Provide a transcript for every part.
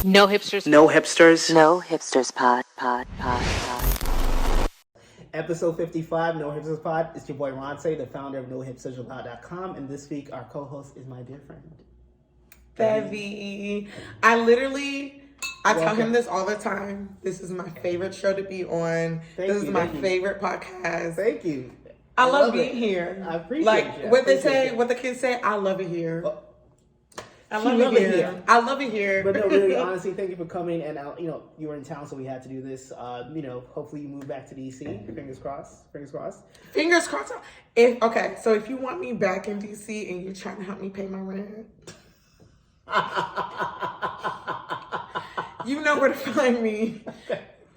No hipsters. No hipsters. No hipsters pod. Episode 55, No Hipsters Pod. It's your boy Ronce, the founder of NoHipstersAllowed.com, and this week our co-host is my dear friend, Thevey. I tell him this all the time. This is my favorite show to be on. This is my favorite podcast. Thank you. I love being here. I appreciate it. What the kids say, I love it here. I love it here. But no, really, honestly, thank you for coming. And you were in town, so we had to do this. Hopefully you move back to DC. Fingers crossed. Fingers crossed. Fingers crossed. So if you want me back in DC and you're trying to help me pay my rent, you know where to find me.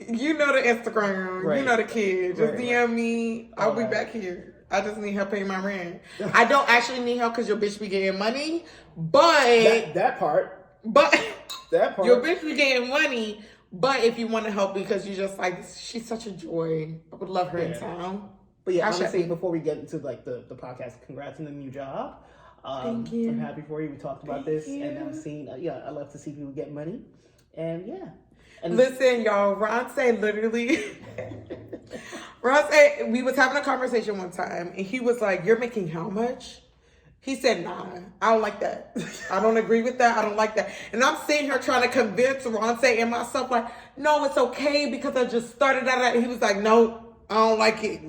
You know the Instagram. Right. You know the kid. Just DM me. I'll be back here. I just need help paying my rent. I don't actually need help because your bitch be getting money, but that part. Your bitch be getting money. But if you want to help because you just like, she's such a joy. I would love her in town. But yeah, honestly, before we get into like the podcast, congrats on the new job. Thank you. I'm happy for you. We talked about this, and I'm seeing. I love to see people get money, and yeah. And listen, y'all, we was having a conversation one time, and he was like, "You're making how much?" He said, "Nah, I don't like that. I don't agree with that. I don't like that." And I'm sitting here trying to convince Ronce and myself, like, "No, it's okay because I just started out." And he was like, "No, I don't like it."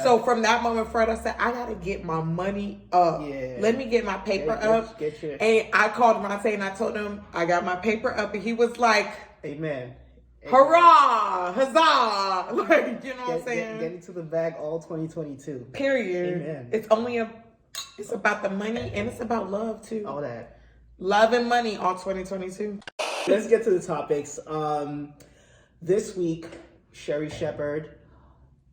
So from that moment forward, I said, I gotta get my money up. Yeah. Let me get my paper up. And I called Ronce and I told him I got my paper up, and he was like, Amen. Hurrah! Huzzah! Like, you know what I'm saying? Get into the bag all 2022. Period. Amen. It's about the money and it's about love too. All that. Love and money all 2022. Let's get to the topics. This week, Sherri Shepherd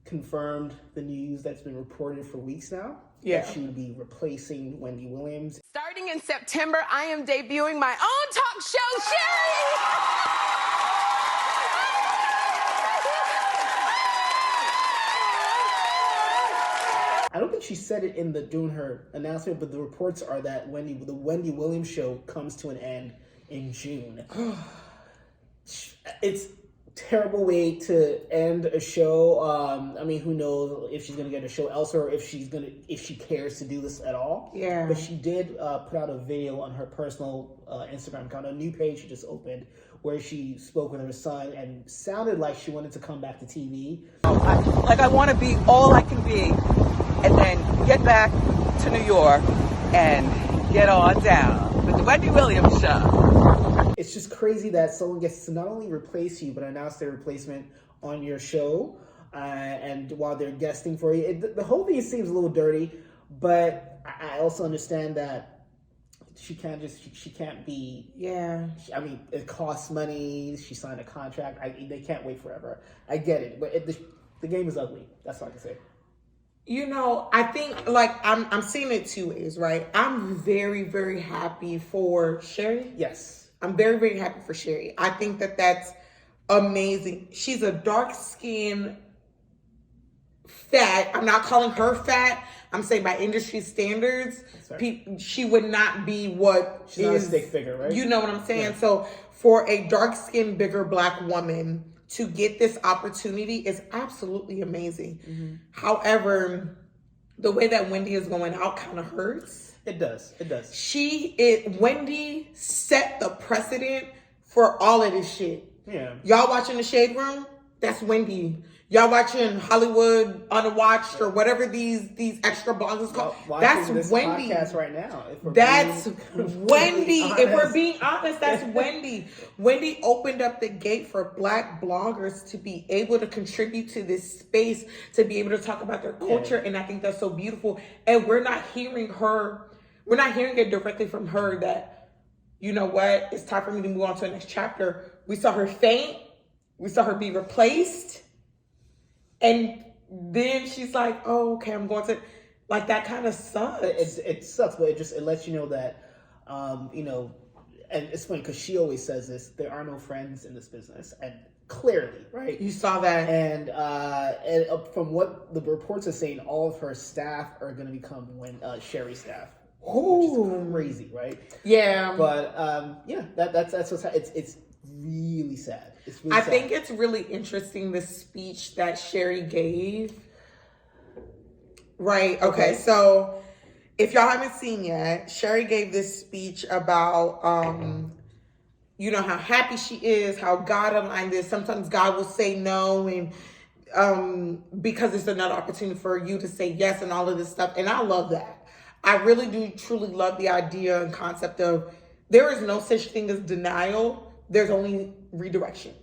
confirmed the news that's been reported for weeks now. Yeah. That she would be replacing Wendy Williams. Starting in September, I am debuting my own talk show, Sherri! I don't think she said it during her announcement, but the reports are that the Wendy Williams show comes to an end in June. It's a terrible way to end a show. Who knows if she's gonna get a show elsewhere, or if she cares to do this at all. Yeah. But she did put out a video on her personal Instagram account, a new page she just opened, where she spoke with her son and sounded like she wanted to come back to TV. I want to be all I can be, and then get back to New York and get on down with the Wendy Williams show. It's just crazy that someone gets to not only replace you, but announce their replacement on your show, and while they're guesting for you. The whole thing seems a little dirty, but I also understand that she can't be. Yeah. It costs money. She signed a contract. They can't wait forever. I get it, but the game is ugly. That's all I can say. I think I'm seeing it two ways, right? I'm very, very happy for Sherri. Yes. I'm very, very happy for Sherri. I think that's amazing. She's a dark-skinned fat. I'm not calling her fat. I'm saying by industry standards, she would not be what she's not a stick figure, right? You know what I'm saying? Yeah. So for a dark-skinned, bigger Black woman to get this opportunity is absolutely amazing. Mm-hmm. However, the way that Wendy is going out kind of hurts. It does. Wendy set the precedent for all of this shit. Yeah. Y'all watching The Shade Room? That's Wendy. Y'all watching Hollywood Unwatched or whatever these extra blogs is called? That's Wendy. Podcast right now. That's Wendy. If we're being honest, that's Wendy. Wendy opened up the gate for Black bloggers to be able to contribute to this space, to be able to talk about their culture, and I think that's so beautiful. And we're not hearing it directly from her that, you know what, it's time for me to move on to the next chapter. We saw her faint. We saw her be replaced. And then she's like, oh, okay, I'm going to, that kind of sucks. It sucks, but it lets you know that, and it's funny because she always says this, there are no friends in this business. And clearly, right? You saw that. And from what the reports are saying, all of her staff are going to become Sherri's staff. which is crazy, right? Yeah. But that's what's it's really sad. It's really I sad. think it's really interesting the speech that Sherri gave. Right. Okay. So if y'all haven't seen yet, Sherri gave this speech about how happy she is, how God aligned this. Sometimes God will say no, and because it's another opportunity for you to say yes and all of this stuff. And I love that. I really do truly love the idea and concept of there is no such thing as denial. There's only redirection.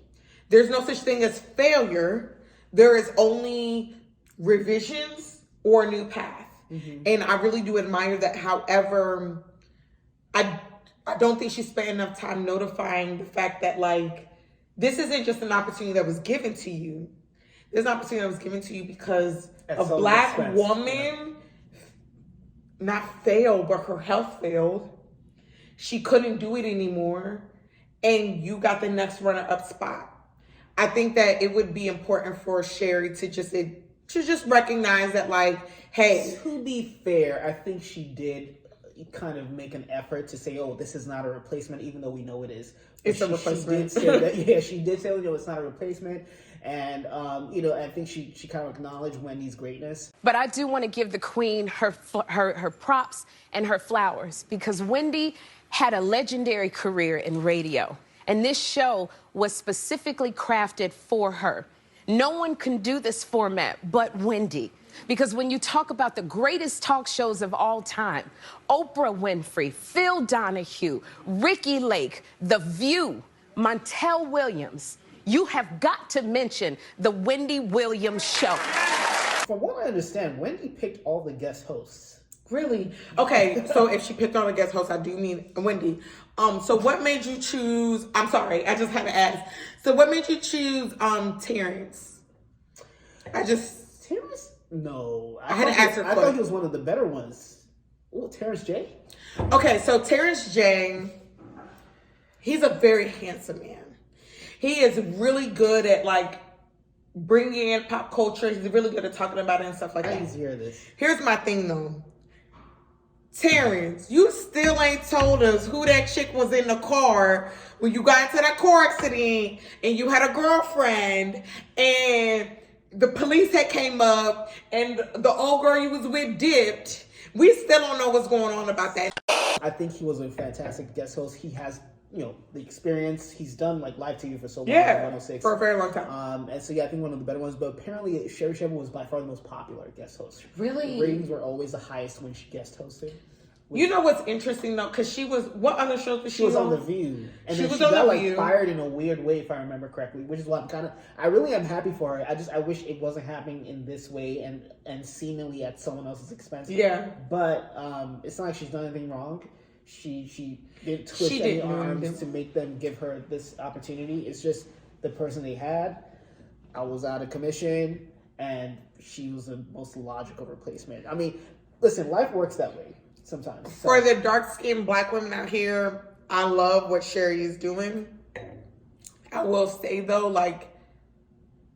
There's no such thing as failure. There is only revisions or a new path. Mm-hmm. And I really do admire that. However, I don't think she spent enough time notifying the fact that, like, this isn't just an opportunity that was given to you. There's an opportunity that was given to you because a Black woman not failed, but her health failed. She couldn't do it anymore. And you got the next runner-up spot. I think that it would be important for Sherri to just recognize that, like, hey. To be fair, I think she did kind of make an effort to say, oh, this is not a replacement, even though we know it is. It's a replacement. She did say that, she did say, it's not a replacement. And, I think she kind of acknowledged Wendy's greatness. But I do want to give the queen her props and her flowers, because Wendy had a legendary career in radio. And this show was specifically crafted for her. No one can do this format but Wendy. Because when you talk about the greatest talk shows of all time, Oprah Winfrey, Phil Donahue, Ricky Lake, The View, Montel Williams, you have got to mention the Wendy Williams Show. From what I understand, Wendy picked all the guest hosts. Really? Okay, so if she picked all the guest hosts, I do mean Wendy. So what made you choose, I'm sorry, I just had to ask. So what made you choose Terrence? Terrence? No. I had to ask her. I thought he was one of the better ones. Oh, Terrence J? Okay, so Terrence J, he's a very handsome man. He is really good at, like, bringing in pop culture. He's really good at talking about it and stuff like that. I didn't hear this. Here's my thing, though. Terrence, you still ain't told us who that chick was in the car when you got into that car accident and you had a girlfriend and the police had came up and the old girl you was with dipped. We still don't know what's going on about that. I think he was a fantastic guest host. He has, the experience. He's done, like, live TV for so long. Yeah, 106. for a very long time. And so, I think one of the better ones. But apparently, Sherri Shepherd was by far the most popular guest host. Really? The ratings were always the highest when she guest hosted. You know what's interesting, though? Because she was, what other shows was she on? She was on The View. And she then was she on got, The like, View. fired in a weird way, if I remember correctly. Which is why I really am happy for her. I wish it wasn't happening in this way and seemingly at someone else's expense. Yeah. But it's not like she's done anything wrong. She didn't twist any arms to make them give her this opportunity. It's just the person they had. I was out of commission, and she was the most logical replacement. I mean, listen, life works that way sometimes. So. For the dark-skinned Black women out here, I love what Sherri is doing. I will say, though, like,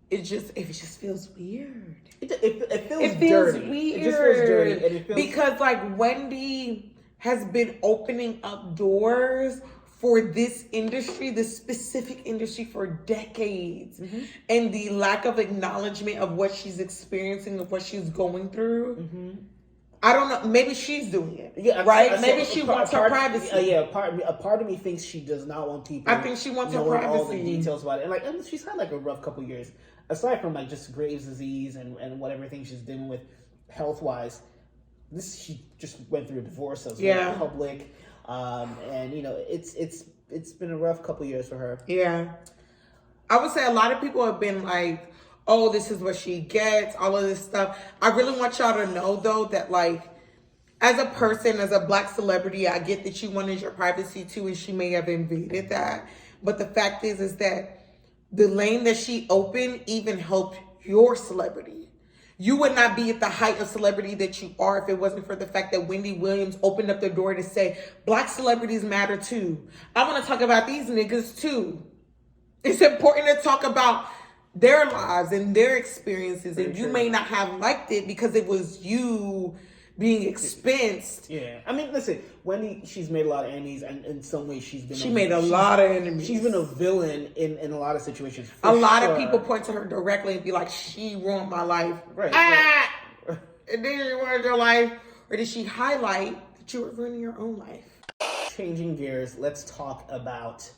it just feels weird. It feels dirty. Weird. It just feels dirty. And it feels... Because, like, Wendy has been opening up doors for this industry, this specific industry, for decades. Mm-hmm. And the lack of acknowledgement of what she's experiencing, of what she's going through. Mm-hmm. I don't know. Maybe she's doing it. Yeah, right? Maybe she wants her privacy. A part of me thinks she does not want people. I think she wants her privacy. All the details about it. And she's had, like, a rough couple years. Aside from, like, just Graves' disease and whatever thing she's dealing with health-wise. She just went through a divorce, so it's very public, and it's been a rough couple years for her. Yeah, I would say a lot of people have been like, "Oh, this is what she gets," all of this stuff. I really want y'all to know, though, that, like, as a person, as a Black celebrity, I get that you wanted your privacy too, and she may have invaded that. But the fact is that the lane that she opened even helped your celebrity. You would not be at the height of celebrity that you are if it wasn't for the fact that Wendy Williams opened up the door to say, Black celebrities matter too. I want to talk about these niggas too. It's important to talk about their lives and their experiences. And you may not have liked it because it was you being expensed. Yeah, I mean, listen, Wendy, she's made a lot of enemies, and in some ways, She made a lot of enemies. She's been a villain in a lot of situations. A lot of people point to her directly and be like, "She ruined my life." Right. And then you ruined your life, or did she highlight that you were ruining your own life? Changing gears, let's talk about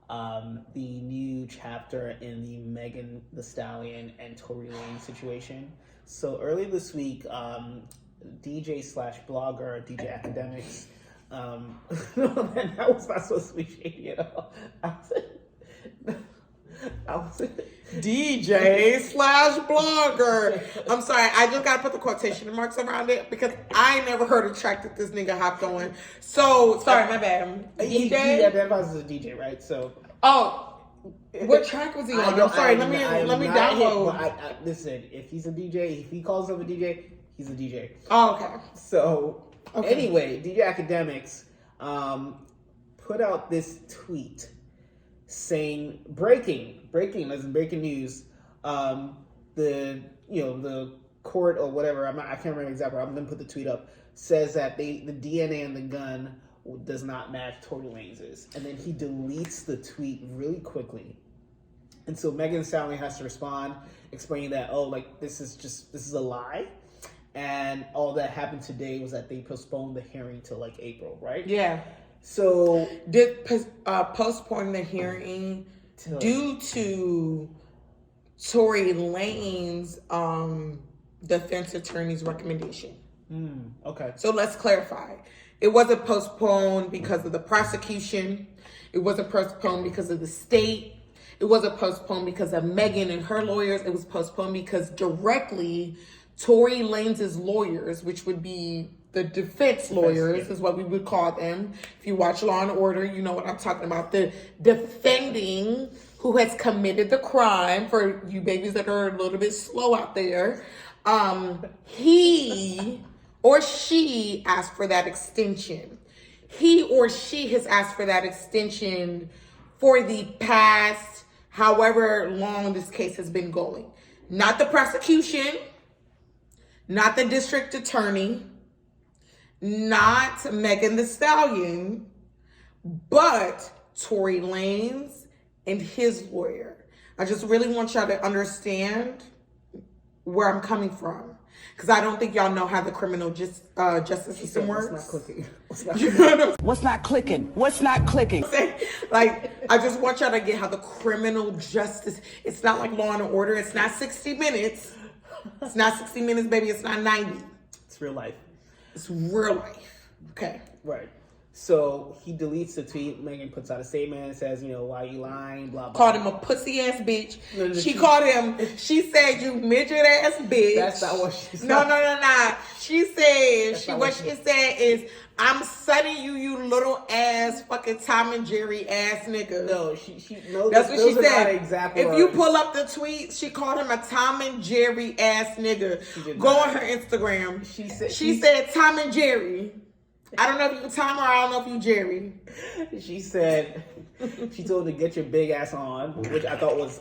the new chapter in the Megan Thee Stallion and Tory Lanez situation. So early this week, DJ / blogger, DJ Academics. No, man, that was not supposed to be shady at all. I was DJ / blogger. I'm sorry, I just gotta put the quotation marks around it because I never heard a track that this nigga hopped on. So sorry, my bad. He identifies as a DJ, right? So what track was he on? I'm sorry. Let me download. Listen, if he's a DJ, if he calls himself a DJ, he's a DJ. Oh, okay. So anyway, DJ Academics put out this tweet saying breaking as in breaking news. The court or whatever, I can't remember exactly. I'm gonna put the tweet up. Says that the DNA in the gun does not match Tory Lanez's, and then he deletes the tweet really quickly. And so Megan Thee Stallion has to respond, explaining that this is a lie, and all that happened today was that they postponed the hearing till April, right? Yeah. So did postpone the hearing due to Tory Lanez's defense attorney's recommendation. Okay. So let's clarify. It wasn't postponed because of the prosecution. It wasn't postponed because of the state. It wasn't postponed because of Megan and her lawyers. It was postponed because directly Tory Lanez's lawyers, which would be the defense lawyers, is what we would call them. If you watch Law and Order, you know what I'm talking about. The defending who has committed the crime, for you babies that are a little bit slow out there. He or she asked for that extension. He or she has asked for that extension for the past however long this case has been going. Not the prosecution, not the district attorney, not Megan Thee Stallion, but Tory Lanez and his lawyer. I just really want y'all to understand where I'm coming from, because I don't think y'all know how the criminal justice system works. What's not clicking? What's not clicking? What's not clicking? I just want y'all to get how the criminal justice, it's not like Law and Order. It's not 60 minutes. It's not 60 minutes, baby. It's not 90. It's real life. It's real life. Okay. Right. So he deletes the tweet. Megan puts out a statement and says, why you lying, blah, blah. Called him a pussy ass bitch. She called him, she said, you midget ass bitch. That's not what she said. No. She said, what she said is, I'm sunning you, you little ass fucking Tom and Jerry ass nigga. No, that's what she said. Exactly. If you pull up the tweet, she called him a Tom and Jerry ass nigga. Go on her Instagram. She said Tom and Jerry. I don't know if you Tom or I don't know if you Jerry. She said, she told her to get your big ass on, which I thought was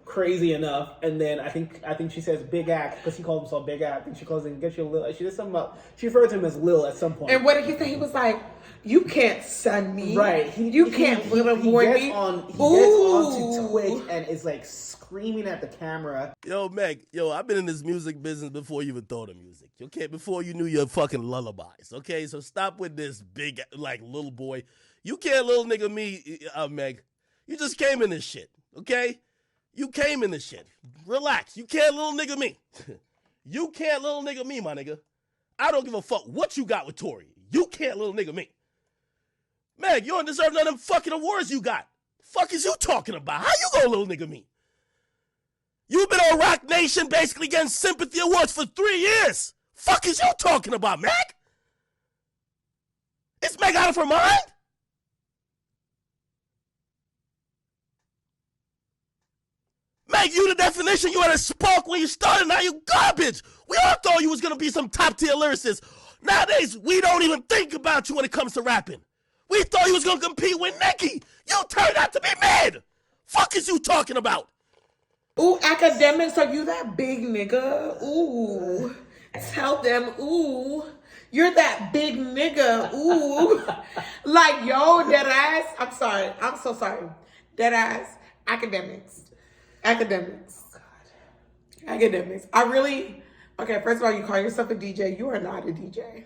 crazy enough. And then I think she says big act because he called himself big act. I think she calls him get your Lil. She did something about, she referred to him as Lil at some point. And what did he say? He was like, you can't son me. Right. You can't little boy me. He gets onto Twitch and is screaming at the camera. Yo, Meg, I've been in this music business before you even thought of music. Okay, before you knew your fucking lullabies. Okay, so stop with this big, little boy. You can't little nigga me, Meg. You just came in this shit, okay? You came in this shit. Relax. You can't little nigga me. You can't little nigga me, my nigga. I don't give a fuck what you got with Tory. You can't little nigga me. Meg, you don't deserve none of them fucking awards you got. Fuck is you talking about? How you gonna little nigga me? You've been on Rock Nation basically getting sympathy awards for 3 years. Fuck is you talking about, Meg? Is Meg out of her mind? Meg, you the definition. You had a spark when you started. Now you garbage. We all thought you was going to be some top tier lyricist. Nowadays, we don't even think about you when it comes to rapping. We thought you was going to compete with Nicki. You turned out to be mid. Fuck is you talking about? Ooh, Academics, are you that big nigga? Ooh. Tell them, ooh. You're that big nigga. Ooh. Like, yo, dead ass. I'm sorry. I'm so sorry. Dead ass. Academics. Academics. Oh, God. Academics. Okay, first of all, you call yourself a DJ. You are not a DJ.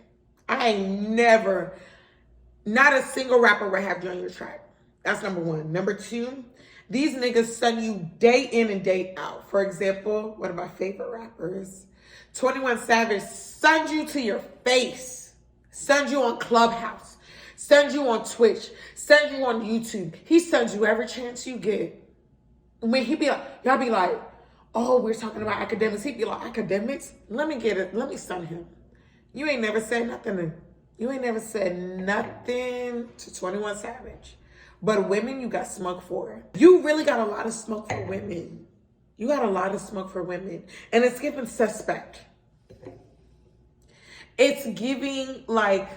I ain't never, not a single rapper would have you on your track. That's number one. Number two, these niggas send you day in and day out. For example, one of my favorite rappers, 21 Savage, sends you to your face. Sends you on Clubhouse. Sends you on Twitch. Sends you on YouTube. He sends you every chance you get. When he be like, y'all be like, oh, we're talking about academics. He'd be like, academics? Let me get it. Let me stun him. You ain't never said nothing. You ain't never said nothing to 21 Savage. But women, you got smoke for. You really got a lot of smoke for women. You got a lot of smoke for women. And it's giving suspect. It's giving like,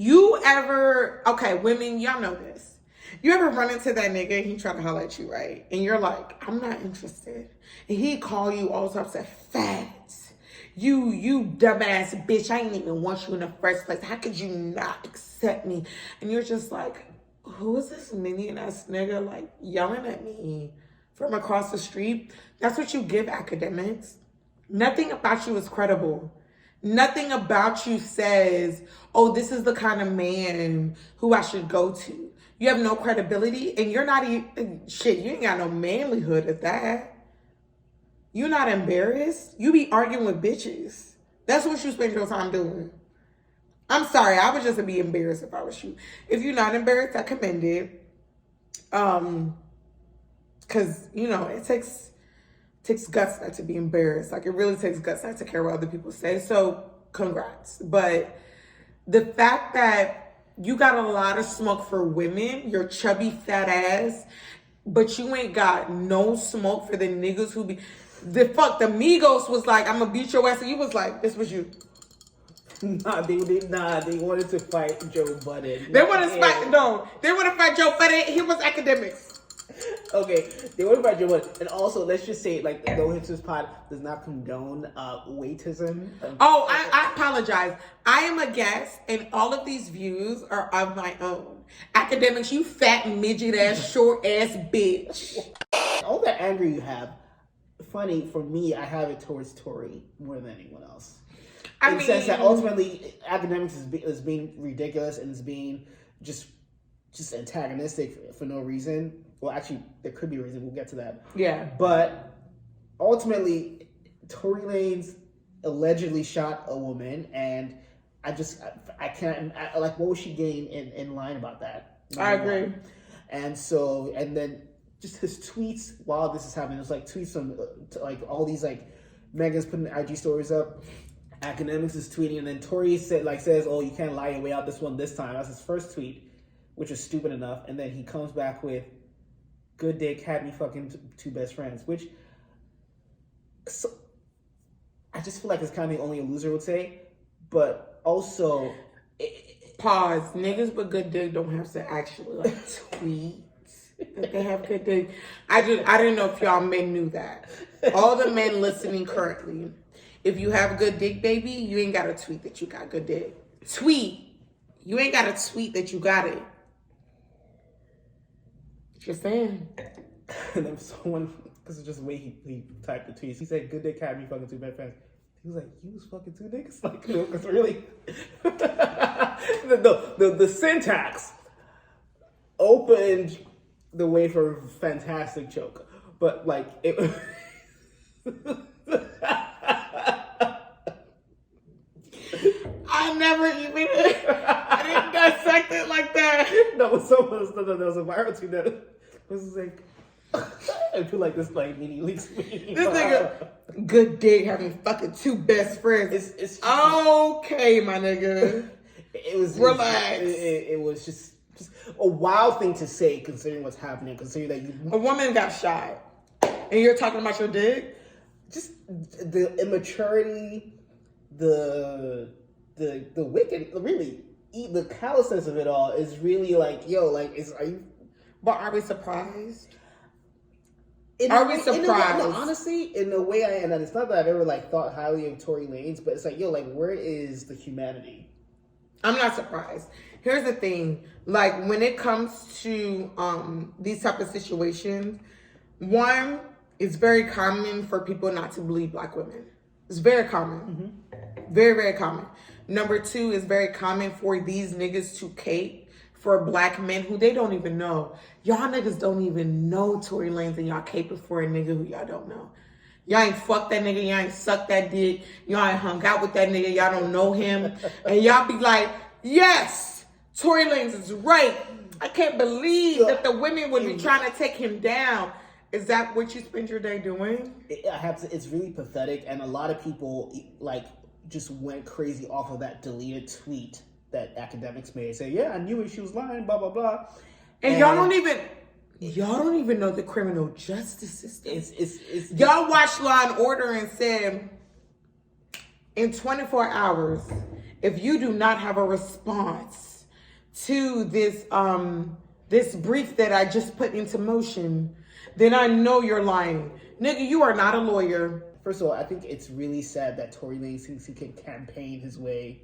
okay, women, y'all know this. You ever run into that nigga and he try to holler at you, right? And you're like, I'm not interested. And he call you all types of facts. You dumbass bitch, I ain't even want you in the first place. How could you not accept me? And you're just like, who is this minion ass nigga like yelling at me from across the street? That's what you give academics. Nothing about you is credible. Nothing about you says, oh, this is the kind of man who I should go to. You have no credibility and you're not even, shit, you ain't got no manlyhood at that. You're not embarrassed. You be arguing with bitches. That's what you spend your time doing. I'm sorry, I would just be embarrassed if I was you. If you're not embarrassed, I commend it. Cause you know, it takes guts not to be embarrassed. Like it really takes guts not to care what other people say. So congrats. But the fact that you got a lot of smoke for women, your chubby fat ass, but you ain't got no smoke for the niggas who be the Migos was like, I'm gonna beat your ass, and you was like, this was you. They wanted to fight Joe Budden. They want to fight Joe Budden. He was academics. Okay, they want to fight Joe Budden, and also let's just say, like, the Hipsters pod does not condone weightism. Oh, I apologize. I am a guest, and all of these views are of my own. Academics, you fat midget ass, short ass bitch. All that anger you have, funny for me, I have it towards Tory more than anyone else. In the sense that ultimately academics is being ridiculous and is being just antagonistic for no reason. Well, actually, there could be a reason. We'll get to that. Yeah. But ultimately, Tory Lanez allegedly shot a woman, and I can't, like, what would she gain in lying about that? I agree. And then just his tweets while this is happening, it's like tweets from like all these like Megan's putting IG stories up. Academics is tweeting, and then Tory says, "Oh, you can't lie your way out this time." That's his first tweet, which was stupid enough, and then he comes back with, "Good dick had me fucking two best friends," which I just feel like it's kind of only a loser would say, but also pause. Niggas with good dick don't have to actually like tweet that they have good dick. I didn't know if y'all men knew that. All the men listening currently. If you have good dick, baby, you ain't got to tweet that you got good dick. Tweet. You ain't got to tweet that you got it. Just saying. And then someone, this is just the way he typed the tweets. He said, "Good dick had me fucking two best friends." He was like, "You was fucking two niggas?" Like, no, because really, the syntax opened the way for a fantastic joke, but like it. I didn't dissect it like that. No, there was a viral tweet that was like, I feel like this like immediately. This nigga, good dick having fucking two best friends. It's okay, my nigga. It was relax. It was just a wild thing to say, considering what's happening. Considering that a woman got shot, and you're talking about your dick. Just the immaturity, the wicked, really, the callousness of it all is really like, yo, like, are you? But are we surprised? Are we surprised? Honestly, in the way and it's not that I've ever like thought highly of Tory Lanez, but it's like, yo, like where is the humanity? I'm not surprised. Here's the thing. Like when it comes to these type of situations, one, it's very common for people not to believe black women. It's very common. Mm-hmm. Very, very common. Number two, it's very common for these niggas to cape for black men who they don't even know. Y'all niggas don't even know Tory Lanez and y'all caping for a nigga who y'all don't know. Y'all ain't fucked that nigga. Y'all ain't sucked that dick. Y'all ain't hung out with that nigga. Y'all don't know him. And y'all be like, yes, Tory Lanez is right. I can't believe that the women would be trying to take him down. Is that what you spend your day doing? It's really pathetic. And a lot of people like just went crazy off of that deleted tweet that academics made. Say, yeah, I knew it. She was lying, blah, blah, blah. And y'all don't even know the criminal justice system. Y'all watch Law and Order and said, in 24 hours, if you do not have a response to this this brief that I just put into motion, then I know you're lying. Nigga, you are not a lawyer. First of all, I think it's really sad that Tory Lanez thinks he can campaign his way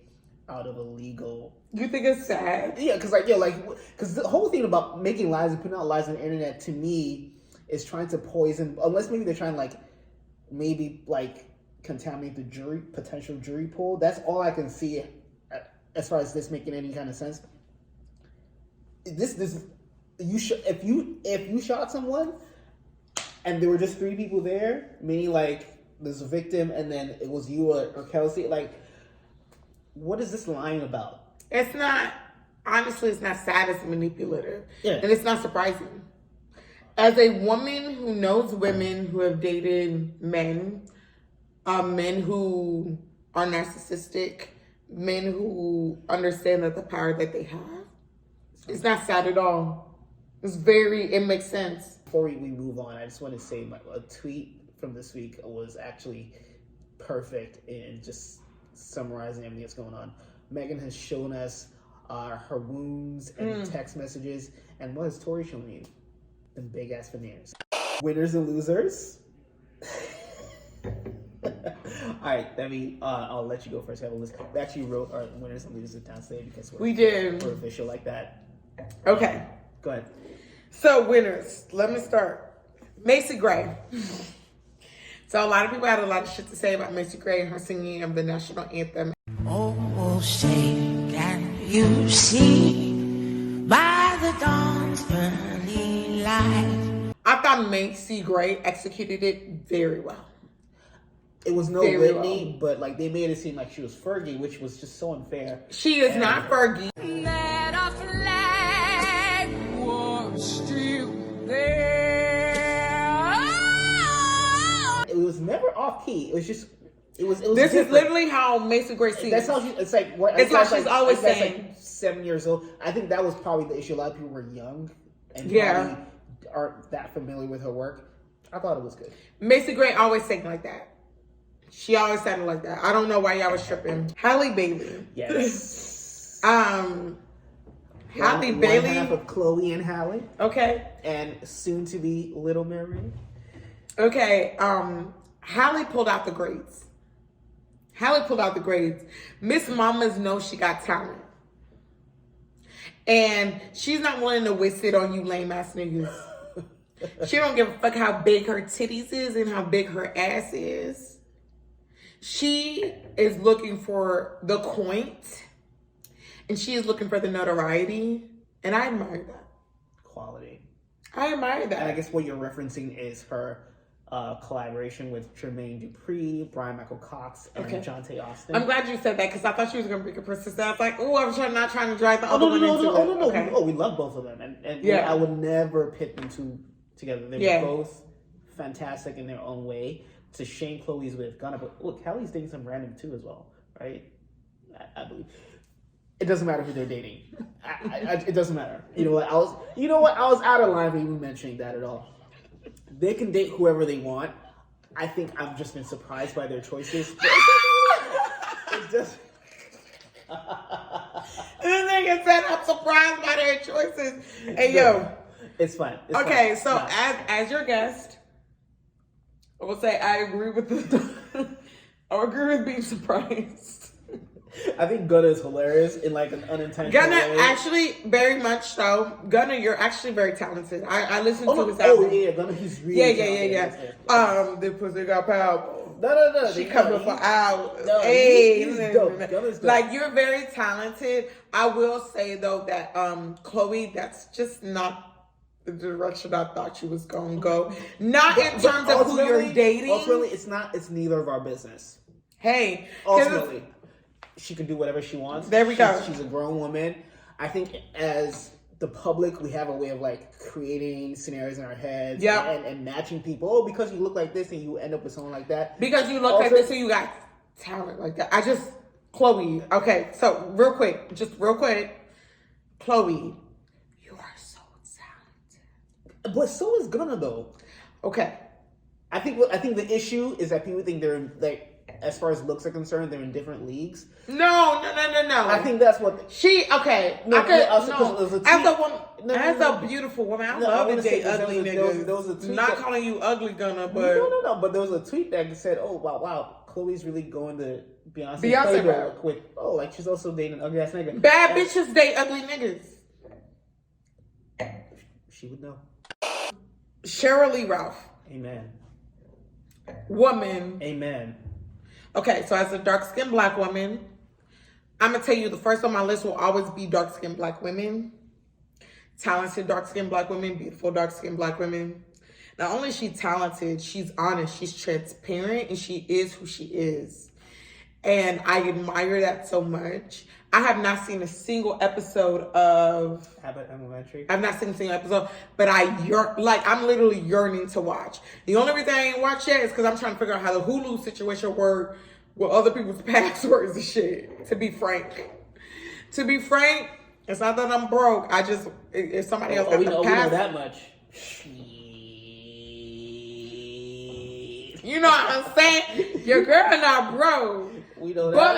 out of a legal. You think it's sad? Yeah, because because the whole thing about making lies and putting out lies on the internet to me is trying to poison. Unless maybe they're trying to contaminate the potential jury pool. That's all I can see as far as this making any kind of sense. If you shot someone and there were just 3 people there, meaning like there's a victim and then it was you or Kelsey, like. What is this lying about? It's not, honestly, it's not sad, it's manipulative. Yeah. And it's not surprising. As a woman who knows women who have dated men who are narcissistic, men who understand that the power that they have, it's not sad at all. It makes sense. Before we move on, I just want to say a tweet from this week was actually perfect in just summarizing everything that's going on. Megan has shown us her wounds and text messages. And what has Tory shown you? Them big ass veneers. Winners and losers. Alright, I'll let you go first. I have a list. We actually wrote our winners and losers down today because we're official like that. Okay. Go ahead. So winners, let me start. Macy Gray. So a lot of people had a lot of shit to say about Macy Gray and her singing of the national anthem. Oh, say, can you see by the dawn's early light? I thought Macy Gray executed it very well. It was no Whitney, but like they made it seem like she was Fergie, which was just so unfair. She is not Fergie. That a flag was still there. It was never off key. It was just. It was. This different. is literally how Macy Gray sings. That's how she. It's like. It's how she's always saying. Like 7 years old. I think that was probably the issue. A lot of people were young and probably aren't that familiar with her work. I thought it was good. Macy Gray always sang like that. She always sounded like that. I don't know why y'all was tripping. Halle Bailey. Yes. Halle Bailey. One half of Chloe and Halle. Okay. And soon to be Little Mermaid. Okay. Halle pulled out the grades. Miss Mamas knows she got talent. And she's not willing to waste it on you lame ass niggas. She don't give a fuck how big her titties is and how big her ass is. She is looking for the coint. And she is looking for the notoriety. And I admire that. Quality. I admire that. And I guess what you're referencing is her collaboration with Jermaine Dupri, Brian Michael Cox, and Jonte Austin. I'm glad you said that because I thought she was going to pick a persistent. I was like, oh, I'm not trying to drag the other one into it. No. Okay. Oh, we love both of them. And I would never pit them two together. They're both fantastic in their own way. It's a shame Chloe's with Gunna, but look, Halle's dating some random too as well, right? I believe. It doesn't matter who they're dating. It doesn't matter. You know what? I was out of line for even mentioning that at all. They can date whoever they want. I think I've just been surprised by their choices. It's just. This nigga said I'm surprised by their choices. Hey, yo. It's fine. Okay, so as your guest, I will say I agree with I agree with being surprised. I think Gunna is hilarious in like an unintentional Gunna, way. actually, very much so. Gunna, you're actually very talented. I listened to his album. Oh yeah, Gunna, he's really Yeah. The pussy got powerful. No. She coming for hours. No, hey, he's dope. Gunna's dope. Like, you're very talented. I will say though that Chloe, that's just not the direction I thought she was gonna go. Not in terms of who you're dating. Ultimately, it's neither of our business. Hey, ultimately, she can do whatever she wants. There we go. She's a grown woman. I think as the public, we have a way of like creating scenarios in our heads and matching people. Oh, because you look like this and you end up with someone like that. Because you look like this and you got talent like that. Chloe, okay, so real quick, Chloe, you are so talented. But so is Gunna though. Okay. I think the issue is that people think they're like, as far as looks are concerned, they're in different leagues. No. I think that's what as a beautiful woman, I love to date ugly niggas. There was a tweet not calling you ugly, Gunna, but no. But there was a tweet that said, "Oh wow, Chloe's really going to Beyonce playbook with like she's also dating an ugly ass nigga." Bad bitches date ugly niggas. She would know. Sherri Ralph. Amen. Woman. Amen. Okay, so as a dark-skinned black woman, I'm going to tell you the first on my list will always be dark-skinned black women. Talented dark-skinned black women, beautiful dark-skinned black women. Not only is she talented, she's honest, she's transparent, and she is who she is. And I admire that so much. I have not seen a single episode of Abbott Elementary. I've not seen a single episode, but I'm literally yearning to watch. The only reason I ain't watched yet is because I'm trying to figure out how the Hulu situation worked with other people's passwords and shit. To be frank, it's not that I'm broke. I just if somebody else got the password. We know that much. You know what I'm saying? Your girl not broke. We know that. But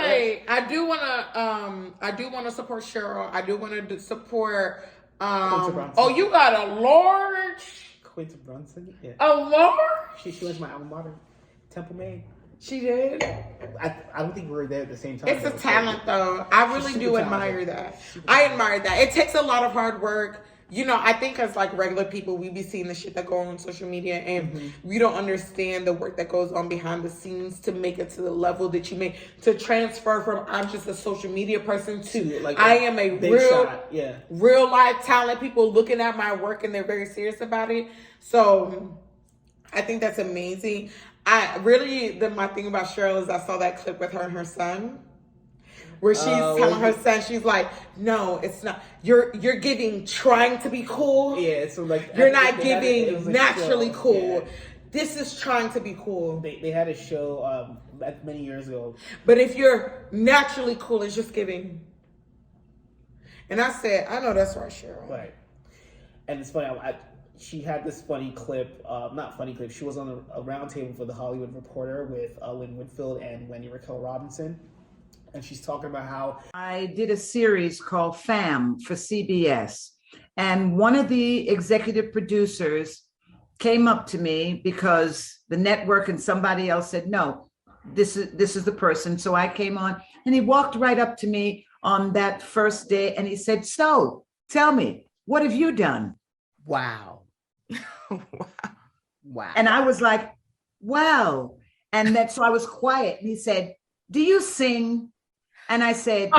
I do wanna support Cheryl. I do wanna support you got a large Quinta Brunson? Yeah. A large? She went to my alma mater, Temple, Maine. She did? I don't think we were there at the same time. It's a talent though. I really do admire that. I admire that. It takes a lot of hard work. You know, I think as like regular people, we be seeing the shit that go on social media and we don't understand the work that goes on behind the scenes to make it to the level that you make, to transfer from I'm just a social media person to like I am a real life talent. People looking at my work and they're very serious about it. So I think that's amazing. My thing about Cheryl is I saw that clip with her and her son. Where she's telling her son, she's like, "No, it's not. You're giving trying to be cool. Yeah, so like you're not giving naturally cool. Yeah. This is trying to be cool." They had a show many years ago. But if you're naturally cool, it's just giving. And I said, I know that's right, Cheryl. Right. And it's funny. She had this funny clip. Not funny clip. She was on a round table for the Hollywood Reporter with Lynn Whitfield and Wendy Raquel Robinson. And she's talking about how I did a series called Fam for CBS. And one of the executive producers came up to me because the network and somebody else said, no, this is the person. So I came on and he walked right up to me on that first day and he said, so tell me, what have you done? Wow. And I was like, wow. And so I was quiet. And he said, do you sing? And I said,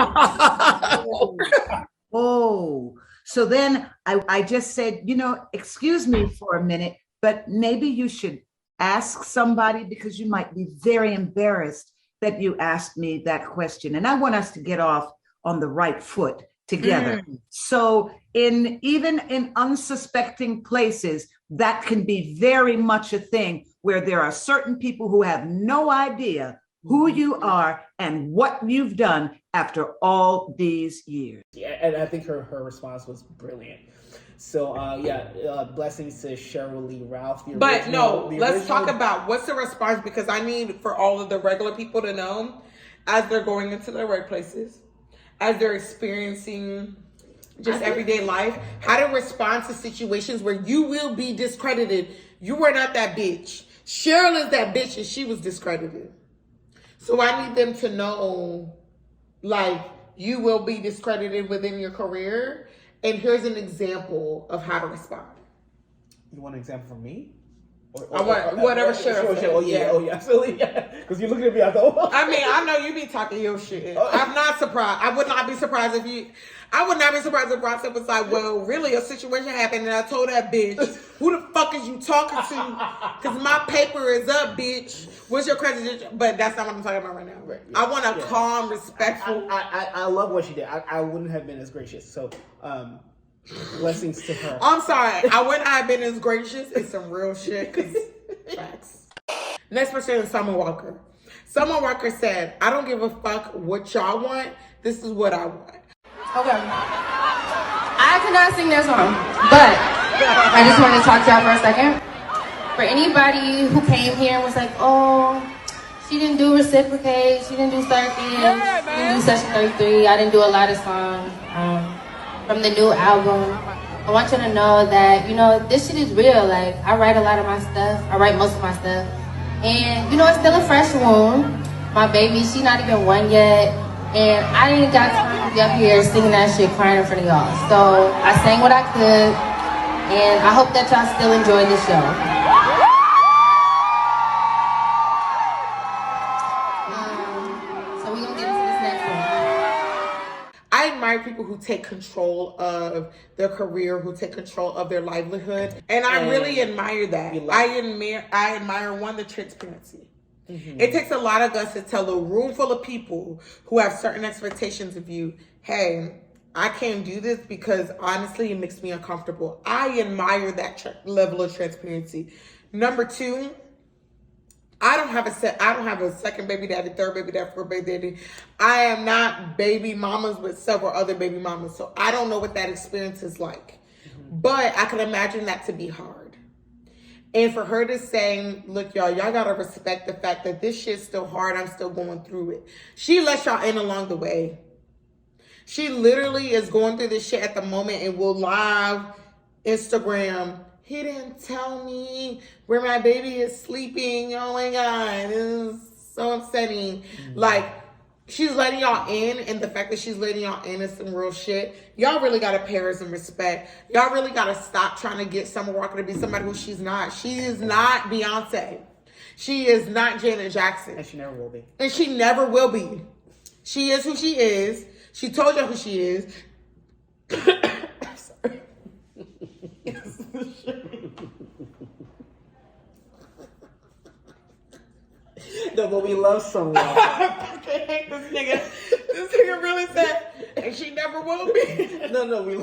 oh. So then I just said, excuse me for a minute, but maybe you should ask somebody because you might be very embarrassed that you asked me that question. And I want us to get off on the right foot together. So even in unsuspecting places, that can be very much a thing where there are certain people who have no idea who you are and what you've done after all these years. Yeah, and I think her response was brilliant. So, blessings to Sherri Ralph. Let's talk about what's the response, because I need for all of the regular people to know as they're going into their workplaces, as they're experiencing just everyday life, how to respond to situations where you will be discredited. You were not that bitch. Cheryl is that bitch and she was discredited. So I need them to know, like, you will be discredited within your career. And here's an example of how to respond. You want an example from me? Whatever Cheryl said. Oh yeah, absolutely. Because you're looking at me, I thought. I mean, I know you be talking your shit. I'm not surprised. I would not be surprised if Roxanne was like, well, really, a situation happened, and I told that bitch, who the fuck is you talking to? Because my paper is up, bitch. What's your credit? But that's not what I'm talking about right now. Right, yeah, I want a calm, respectful. I love what she did. I wouldn't have been as gracious. So, blessings to her. I'm sorry. I wouldn't have been as gracious. It's some real shit. Cause facts. Next person is Summer Walker. Summer Walker said, I don't give a fuck what y'all want. This is what I want. Okay. I cannot sing that song, but I just wanted to talk to y'all for a second. For anybody who came here and was like, oh, she didn't do Reciprocate, she didn't do Certain Things, she didn't do Session 33, I didn't do a lot of songs from the new album. I want you to know that, you know, this shit is real. Like, I write a lot of my stuff. I write most of my stuff. And, you know, it's still a fresh wound. My baby, she not even 1 yet. And I ain't got time to be up here singing that shit, crying in front of y'all. So I sang what I could. And I hope that y'all still enjoy this show. So we're going to get into this next one. I admire people who take control of their career, who take control of their livelihood. And I really admire that. I admire one, the transparency. Mm-hmm. It takes a lot of guts to tell a room full of people who have certain expectations of you, hey, I can't do this because honestly it makes me uncomfortable. I admire that level of transparency. Number two, I don't have a second baby daddy, third baby daddy, fourth baby daddy. I am not baby mamas with several other baby mamas, so I don't know what that experience is like. Mm-hmm. But I can imagine that to be hard. And for her to say, look, y'all gotta respect the fact that this shit's still hard. I'm still going through it. She let y'all in along the way. She literally is going through this shit at the moment and will live Instagram. He didn't tell me where my baby is sleeping. Oh my God, this is so upsetting. Mm-hmm. Like, she's letting y'all in, and the fact that she's letting y'all in is some real shit. Y'all really gotta pay her some respect. Y'all really gotta stop trying to get Summer Walker to be somebody who she's not. She is not Beyonce. She is not Janet Jackson. And she never will be. And she never will be. She is who she is. She told you who she is. Sorry. No, but we love Summer Walker. I fucking hate this nigga. This nigga really said, and she never will be. No, we.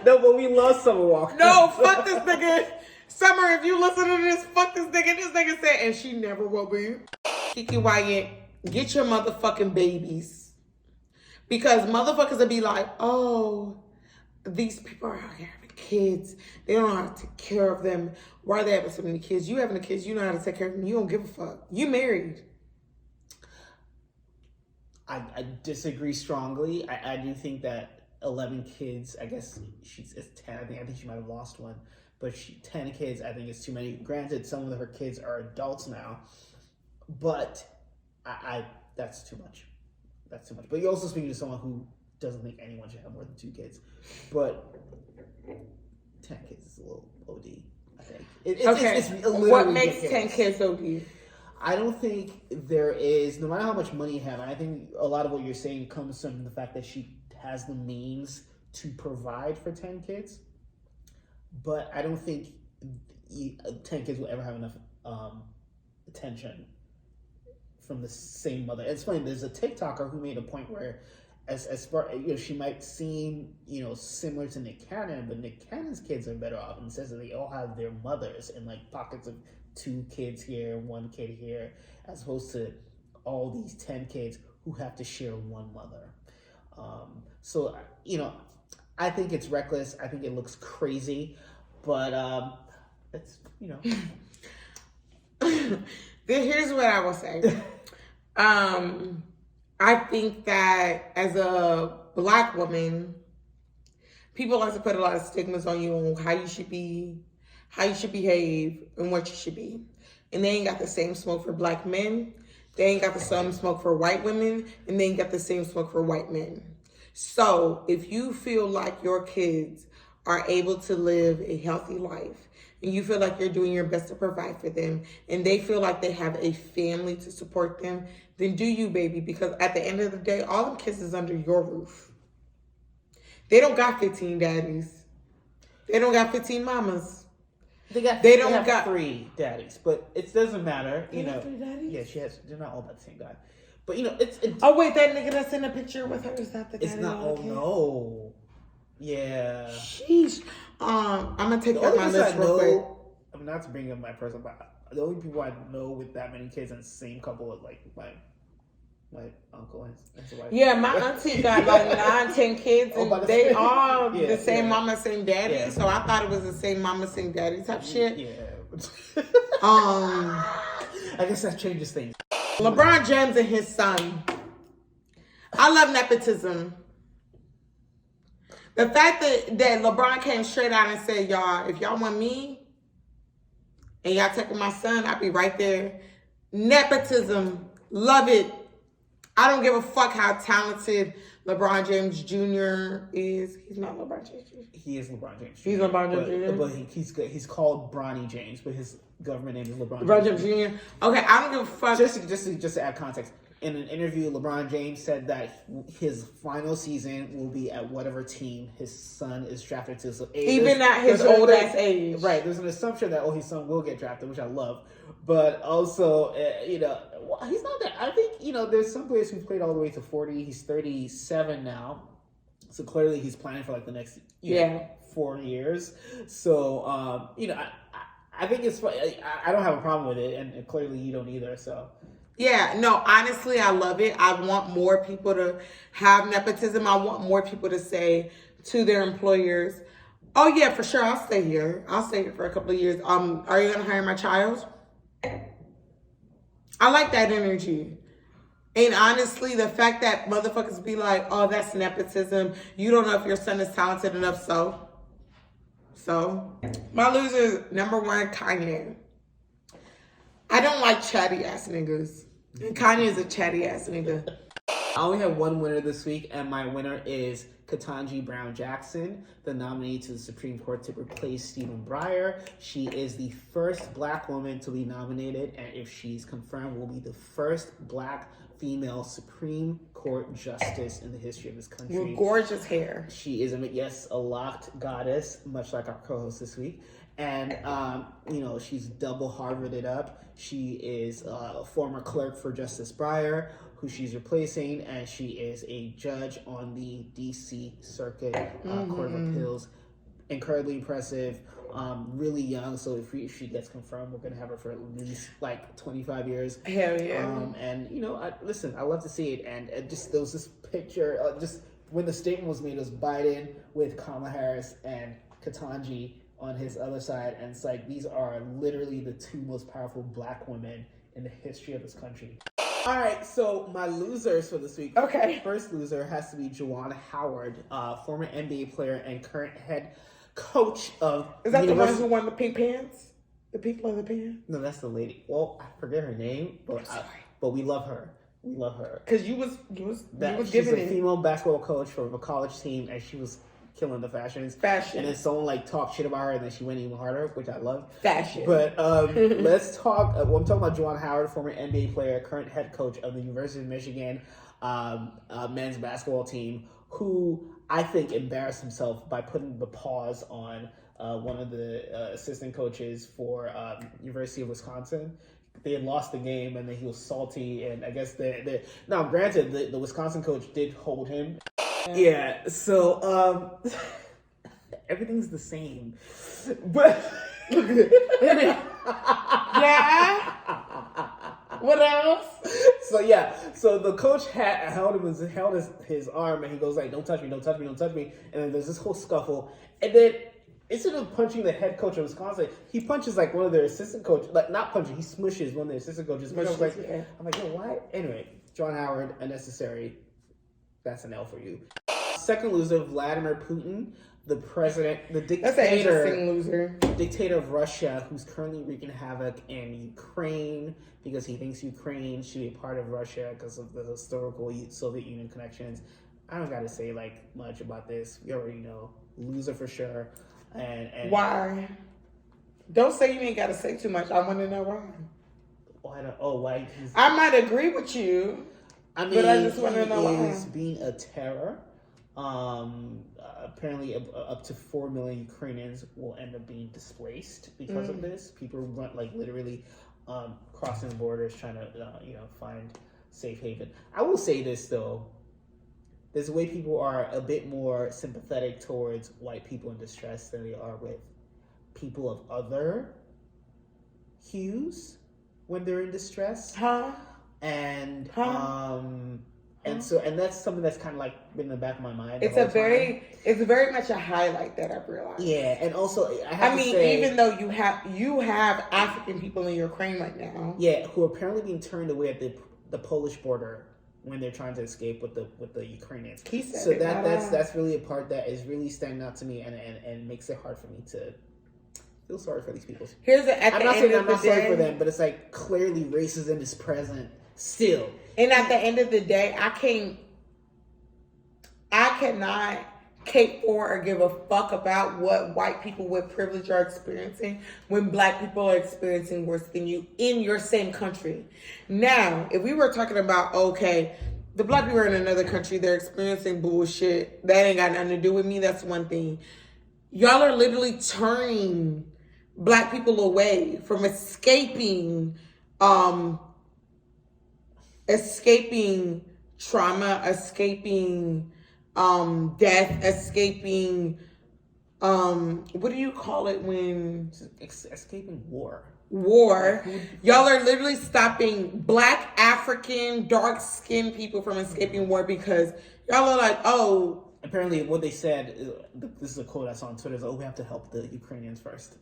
No, but we love Summer Walker. No, fuck this nigga. Summer, if you listen to this, fuck this nigga. This nigga said, and she never will be. Kiki Wyatt, get your motherfucking babies. Because motherfuckers will be like, oh, these people are out here having kids. They don't know how to take care of them. Why are they having so many kids? You having the kids, you know how to take care of them. You don't give a fuck. You married. I disagree strongly. I do think that 11 kids, I guess it's 10. I think she might have lost one. But 10 kids, I think, is too many. Granted, some of her kids are adults now. But that's too much. That's too much. But you're also speaking to someone who doesn't think anyone should have more than 2 kids. But 10 kids is a little OD, I think. It's what makes 10 kids OD? I don't think there is, no matter how much money you have, and I think a lot of what you're saying comes from the fact that she has the means to provide for 10 kids. But I don't think 10 kids will ever have enough attention from the same mother. It's funny, there's a TikToker who made a point where as far, she might seem, similar to Nick Cannon, but Nick Cannon's kids are better off, and says that they all have their mothers in like pockets of 2 kids here, 1 kid here, as opposed to all these 10 kids who have to share one mother. So, I think it's reckless. I think it looks crazy, but it's, Here's what I will say. I think that as a Black woman, people like to put a lot of stigmas on you on how you should be, how you should behave, and what you should be. And they ain't got the same smoke for black men. They ain't got the same smoke for white women, and they ain't got the same smoke for white men. So if you feel like your kids are able to live a healthy life, and you feel like you're doing your best to provide for them, and they feel like they have a family to support them, then do you, baby, because at the end of the day, all them kids is under your roof. They don't got 15 daddies. They don't got 15 mamas. They have 3 daddies, but it doesn't matter. You know, 3 daddies? Yeah, she has. They're not all by the same guy, but you know, it's. Oh wait, that nigga that's in the picture with her is not the guy. It's not. Oh no. Yeah. Sheesh. I'm gonna take The that only my person list I real quick. know, I'm not to bring up my personal, but the only people I know with that many kids in the same couple is like my uncle and his wife. Yeah, my auntie got like 9, 10 kids, and they all the same mama, same daddy. Yeah. So I thought it was the same mama, same daddy type shit. Yeah. I guess that changes things. LeBron James and his son. I love nepotism. The fact that LeBron came straight out and said, y'all, if y'all want me and y'all taking my son, I'll be right there. Nepotism. Love it. I don't give a fuck how talented LeBron James Jr. is. He's not LeBron James Jr. He is LeBron James Jr. He's LeBron James Jr. But he's good. He's called Bronny James, but his government name is LeBron James Jr. Okay, I don't give a fuck. Just to add context, in an interview, LeBron James said that his final season will be at whatever team his son is drafted to. So even at his old ass age, right? There's an assumption that his son will get drafted, which I love. But also, he's not that. I think there's some players who played all the way to 40. He's 37 now, so clearly he's planning for like the next 4 years. So I think it's fun. I don't have a problem with it, and clearly you don't either. So. Yeah, no, honestly, I love it. I want more people to have nepotism. I want more people to say to their employers, oh yeah, for sure, I'll stay here. I'll stay here for a couple of years. Are you gonna hire my child? I like that energy. And honestly, the fact that motherfuckers be like, oh, that's nepotism. You don't know if your son is talented enough, so. My loser, number 1, Kanye. I don't like chatty ass niggas. And Kanye is a chatty ass nigga. I only have one winner this week, and my winner is Ketanji Brown Jackson, the nominee to the Supreme Court to replace Stephen Breyer. She is the first black woman to be nominated, and if she's confirmed, will be the first black female Supreme Court justice in the history of this country. With gorgeous hair. She is a locked goddess, much like our co-host this week. And, she's double Harvarded up. She is a former clerk for Justice Breyer, who she's replacing, and she is a judge on the D.C. Circuit Court of Appeals. Incredibly impressive, really young. So if she gets confirmed, we're going to have her for at least like 25 years. Hell yeah. I love to see it. And just there was this picture, just when the statement was made, it was Biden with Kamala Harris and Ketanji on his other side, and it's like these are literally the 2 most powerful black women in the history of this country. All right, so my losers for this week. Okay. First loser has to be Juwan Howard, former NBA player and current head coach of. Is that the one who won the pink pants? The pink leather pants? No, that's the lady. Well, I forget her name, but we love her. We love her because you was giving it. She's a female basketball coach for a college team, and she was killing the fashion. And then someone talked shit about her, and then she went even harder, which I love. Fashion. But let's talk. I'm talking about Juwan Howard, former NBA player, current head coach of the University of Michigan men's basketball team, who I think embarrassed himself by putting the pause on one of the assistant coaches for University of Wisconsin. They had lost the game, and then he was salty, and I guess now granted the Wisconsin coach did hold him. Yeah, so everything's the same, but yeah. What else? So the coach held his arm, and he goes like, "Don't touch me, don't touch me, don't touch me." And then there's this whole scuffle, and then instead of punching the head coach of Wisconsin, he punches one of their assistant coaches, not punching, he smushes one of their assistant coaches. I'm like, yo, why? Anyway, Juwan Howard, unnecessary. That's an L for you. Second loser, Vladimir Putin, the president, the That's an interesting loser. dictator of Russia, who's currently wreaking havoc in Ukraine because he thinks Ukraine should be a part of Russia because of the historical Soviet Union connections. I don't got to say much about this. We already know, loser for sure. And why? Don't say you ain't got to say too much. I want to know why. Why? I might agree with you. But I just want to know why. He's being a terror. Apparently, up to 4 million Ukrainians will end up being displaced because of this. People run literally crossing borders trying to find safe haven. I will say this though. There's a way people are a bit more sympathetic towards white people in distress than they are with people of other hues when they're in distress. And that's something that's kind of been in the back of my mind. It's very much a highlight that I've realized. Yeah, and also even though you have African people in Ukraine right now. Yeah, who are apparently being turned away at the Polish border when they're trying to escape with the Ukrainians. So that's really a part that is really standing out to me and makes it hard for me to feel sorry for these people. I'm not sorry for them, but it's clearly racism is present still. And at the end of the day, I cannot cape for or give a fuck about what white people with privilege are experiencing when black people are experiencing worse than you in your same country. Now, if we were talking about, okay, the black people are in another country, they're experiencing bullshit, that ain't got nothing to do with me, that's one thing. Y'all are literally turning black people away from escaping trauma, escaping death, escaping what do you call it when escaping war? Y'all are literally stopping black, African, dark-skinned people from escaping war because y'all are apparently what they said, this is a quote I saw on Twitter, is we have to help the Ukrainians first,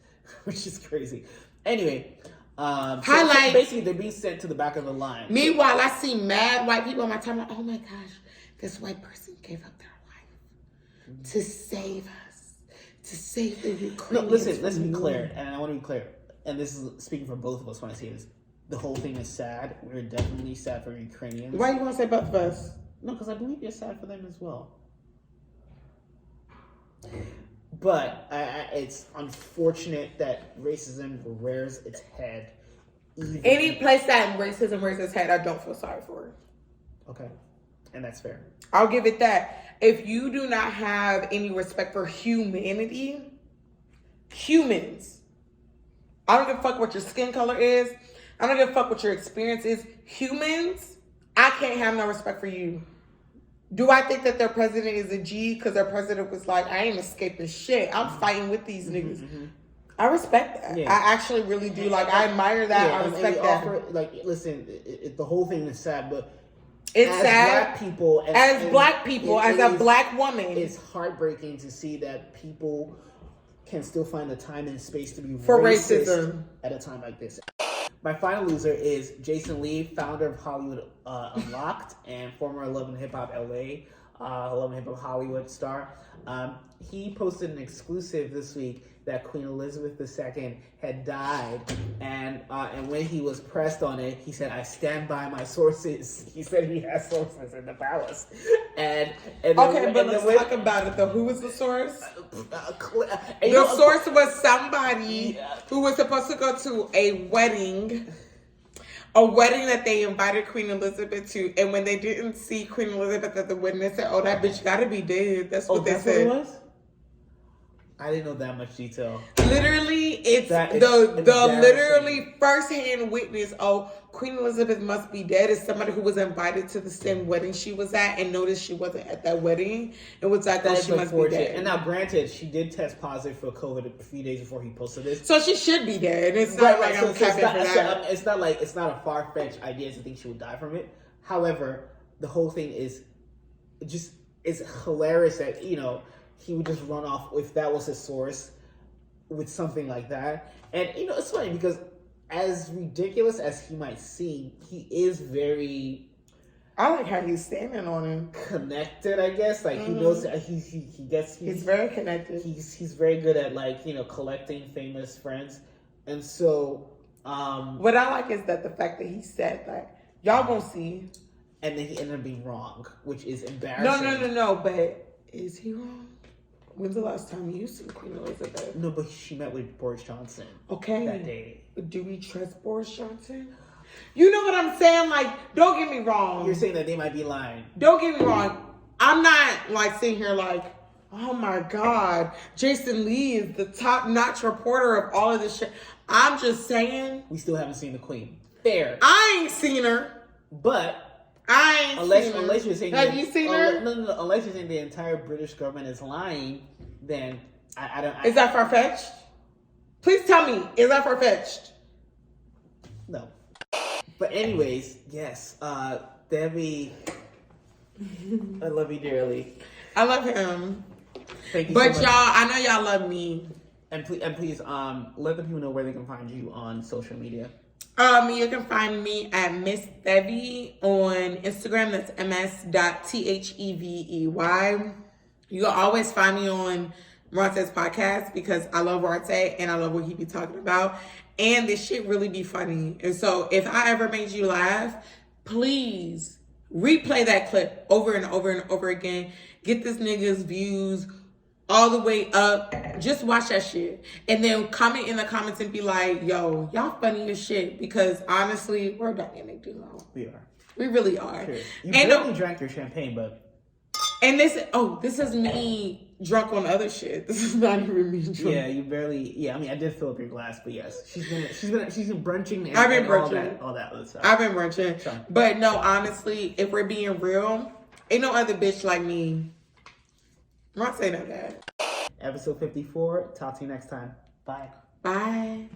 which is crazy. Anyway, highlight. Basically, they're being sent to the back of the line. Meanwhile, I see mad white people on my timeline. Oh my gosh, this white person gave up their life to save us, to save the Ukrainians. No, listen, let's be clear, and I want to be clear, and this is speaking for both of us when I say this. The whole thing is sad. We're definitely sad for Ukrainians. Why do you want to say both of us? No, because I believe you're sad for them as well. But it's unfortunate that racism rears its head. Any place that racism rears its head, I don't feel sorry for it. Okay. And that's fair. I'll give it that. If you do not have any respect for humanity, humans, I don't give a fuck what your skin color is. I don't give a fuck what your experience is. Humans, I can't have no respect for you. Do I think that their president is a G because their president was like, I ain't escaping shit. I'm fighting with these niggas. Mm-hmm. I respect that. Yeah. I actually really do. I admire that. Yeah, I respect that. Listen, the whole thing is sad, but it's sad. Black people, as a black woman, it's heartbreaking to see that people can still find the time and space to be for racist racism at a time like this. My final loser is Jason Lee, founder of Hollywood Unlocked and former Love and Hip Hop LA, Love and Hip Hop Hollywood star. He posted an exclusive this week that Queen Elizabeth II had died, and when he was pressed on it, he said, "I stand by my sources." He said he has sources in the palace, and let's talk about it though. Who was the source? The source was somebody who was supposed to go to a wedding that they invited Queen Elizabeth to, and when they didn't see Queen Elizabeth at the wedding, they said, "Oh, that bitch gotta be dead." That's what they said. What it was? I didn't know that much detail. Literally, it's the literally first-hand witness. Oh, Queen Elizabeth must be dead. Is somebody who was invited to the same wedding she was at and noticed she wasn't at that wedding. It was like, oh, she must be dead. And now, granted, she did test positive for COVID a few days before he posted this, so she should be dead. It's not like I'm capping for that. It's not a far-fetched idea to think she would die from it. However, the whole thing is hilarious that he would just run off if that was his source with something like that. And, it's funny because as ridiculous as he might seem, he is very I like how he's standing on him. Connected, I guess. Like he knows he gets. He's very connected. He's very good at like collecting famous friends, and so what I like is that the fact that he said that y'all gonna see, and then he ended up being wrong, which is embarrassing. No. But is he wrong? When's the last time you seen Queen Elizabeth? No, but she met with Boris Johnson. Okay. That day. Do we trust Boris Johnson? You know what I'm saying? Like, don't get me wrong. You're saying that they might be lying. Don't get me wrong. I'm not like sitting here like, oh my God, Jason Lee is the top-notch reporter of all of this shit. I'm just saying. We still haven't seen the Queen. Fair. I ain't seen her. But I ain't seen her. Unless you're saying Have you seen her? No. Unless you're saying the entire British government is lying, then I don't. Is that far-fetched? Please tell me, is that far-fetched? No. But anyways, yes, Thevey, I love you dearly. I love him. Thank you but so much. y'all, I know y'all love me. And please, let the people know where they can find you on social media. You can find me at Miss Thevey on Instagram. That's ms.thevey. You can always find me on Ronte's podcast because I love Ronte and I love what he be talking about. And this shit really be funny. And so if I ever made you laugh, please replay that clip over and over and over again. Get this nigga's views all the way up. Just watch that shit. And then comment in the comments and be like, yo, y'all funny as shit. Because honestly, we're a dynamic duo. We are. We really are. Sure. You and barely drank your champagne, but... And this is me drunk on other shit. This is not even me drunk. Yeah, you barely. Yeah, I mean, I did fill up your glass, but yes, she's been brunching. And, I've been and brunching. all that other stuff. I've been brunching. So. But no, honestly, if we're being real, ain't no other bitch like me. I'm not saying that. Episode 54. Talk to you next time. Bye. Bye.